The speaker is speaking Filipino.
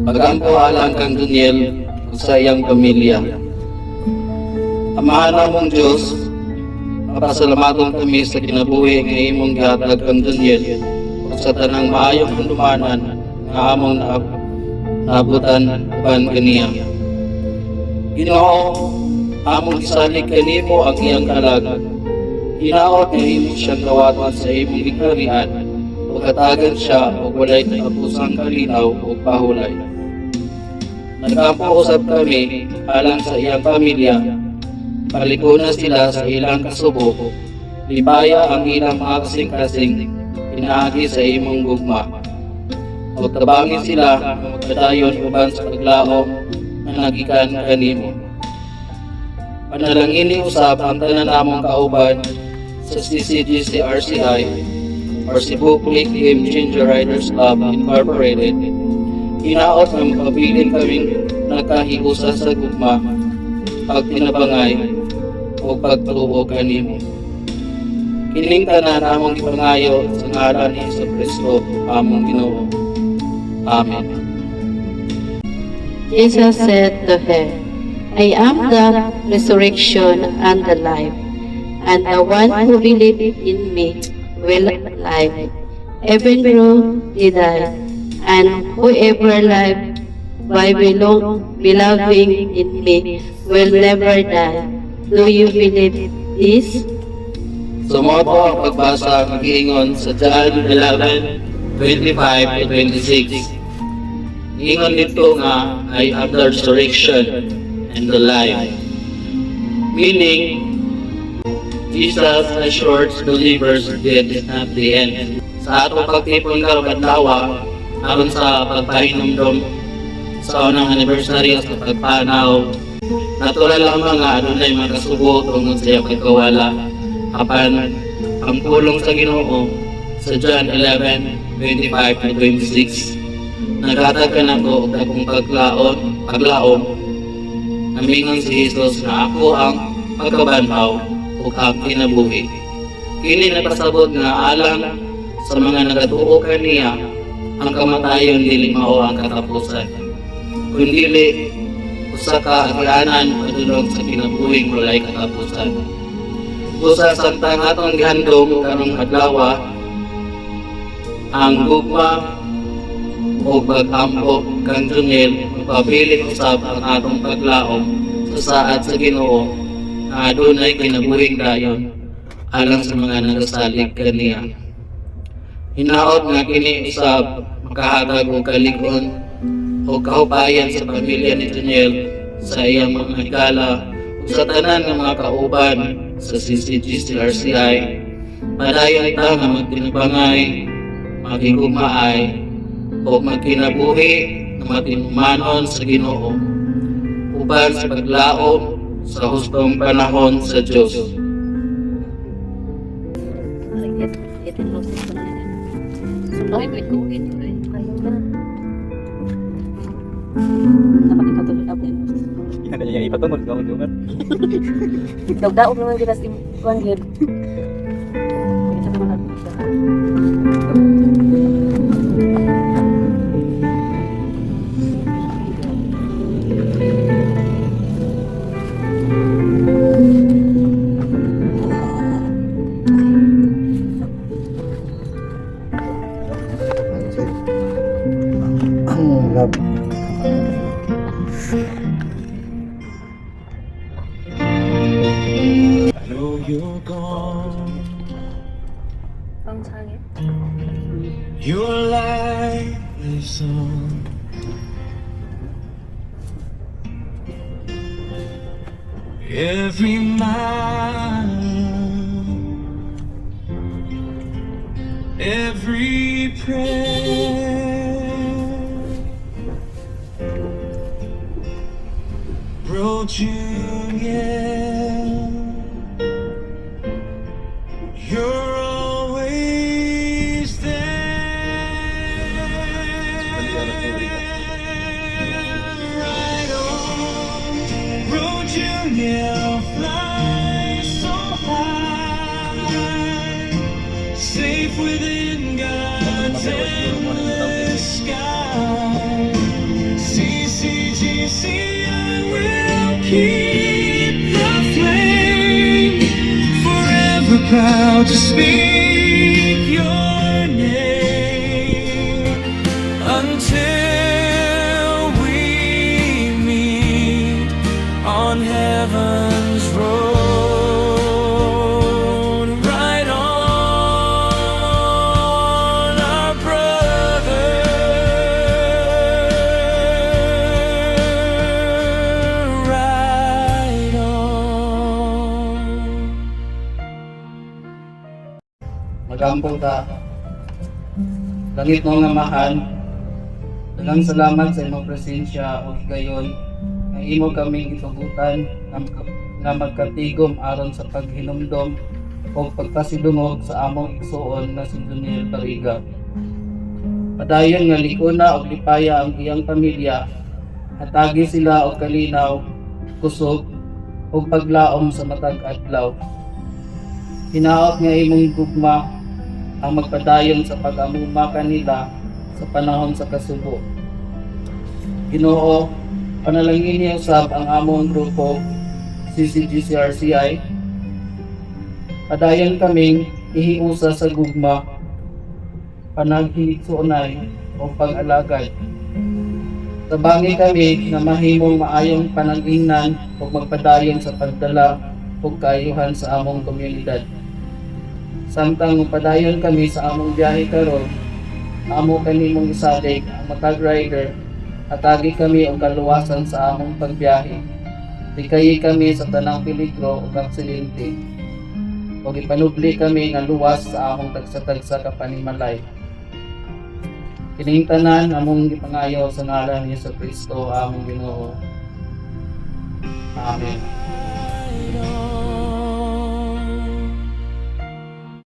Pag-ampawalan kang Daniel sa iyang pamilya. Amahan namong Diyos, mapasalamaton kami sa kinabuhi nga imong gihatag kang Daniel ug sa tanang maayong hundumanan nga among naabutan uban kaniya. Ginoo, among gisalig kanimo ang iyang kalag. Hinaot nga imo siyang gawaton sa imong gikarian ug hatagan siya ug walay tapusang kalinaw ug pahulay. Nagkampo-usab kami alang sa iyang pamilya, palikuna sila sa ilang kasubo, libaya ang ilang mga kasing-kasing pinaagi sa imong gugma. O tabangin sila magpadayon uban sa paglaom na nagikan kanimo. Panalangin ni usab ang tanan namong kauban sa CCGC RCI or Cebu Click Game Changer Riders Club Incorporated. Hinaot na magpabilin kaming nagkahiusa sa gugma, pagtinabangay o pagtuo kanimo. Kining tanan among ipangayo sa ngalan ni Jesucristo among Ginoo. Amen. Jesus said to her, I am the resurrection and the life, and the one who believeth in me will live, even though he die, and whoever live by believing in me will never die. Do you believe this? Sumoto ang pagbasa ng giingon sa John 11:25-26. Ingon nito nga, I am the resurrection and the life. Meaning, Jesus assures believers death is not the end. Sa atong pagtipon karong adlaw, aron sa pagpahinumdom sa unang anniversary sa pagpanaw, natural lamang nga adunay mga kasubo tungod sa iyang pagkawala. Apan ang pulong sa Ginoo sa John 11:25-26, naghatag ka na ko og akong paglaom, namingon si Jesus na ako ang pagkabanhaw ug ang kinabuhi. Kini nagpasabot nga alang sa mga nagatuo kaniya, ang kamatayon dili mao ang katapusan, kundi usa ka agianan padulong sa kinabuhing walay katapusan. Usa samtang atong gihandom karong adlaw ang gugma o pag-ampo kang Daniel, magpabilin usab ang atong paglaom sa saad sa Ginoo na adunay kinabuhing dayon alang sa mga nagasalig kaniya. Hinaot nga kini usab makahatag og kalig-on o kahupayan sa pamilya ni Daniel sa iyang mga higala ug sa tanan ng mga kauban sa CCGC RCI. Padayon ta nga magtinabangay, magigugmaay o magkinabuhi na matinumanon sa Ginoo uban sa paglaom sa hustong panahon sa Diyos. Ada yang ipatungod ka untungan. Daog-daog naman kita si Juan Gil. Kita naman natin siya. You're gone. Pangsangit. Your light lives on. Every mile, every prayer brought you, yeah. You're always there. Right on, Road Junior, fly so high, safe within God's endless sky. keep the flame, forever proud to speak your name until we meet on heaven's road. Right on, our brother. Right on. Magampong ka. Langit mo nga mahal, dalang salamat sa imong presensya o gayon nga imo kaming itugutan nga magkatigom aron sa paghinumdom o pagpasidungog sa among igsuon na si Juniel Tariga. Padayon nga likuna o lipaya ang iyang pamilya, hatagi sila og kalinaw, kusog o paglaom sa matag adlaw. Hinaot nga imong gugma ang magpadayon sa pag-amuma kanila sa panahon sa kasubo. Ginoo, panalangin niyo usab ang among grupo CCGCRCI. Padayon kaming ihiusa sa gugma, panaghiigsuonay o pag-alagad. Tabangi kami na mahimong maayong panag-ingnan o magpadayon sa pagdala o kaayuhan sa among komunidad. Samtang padayon kami sa among biyahe karon, amo kanimong isalig ang matag rider at agi kami ang kaluwasan sa among pagbiyahe. Dikayi kami sa tanang peligro o aksidente. O ipanubli kami nga luwas sa among tagsa-tagsa ka panimalay. Kining tanan among gipangayo sa ngalan ni Jesu Kristo among Ginoo. Amen. Right on.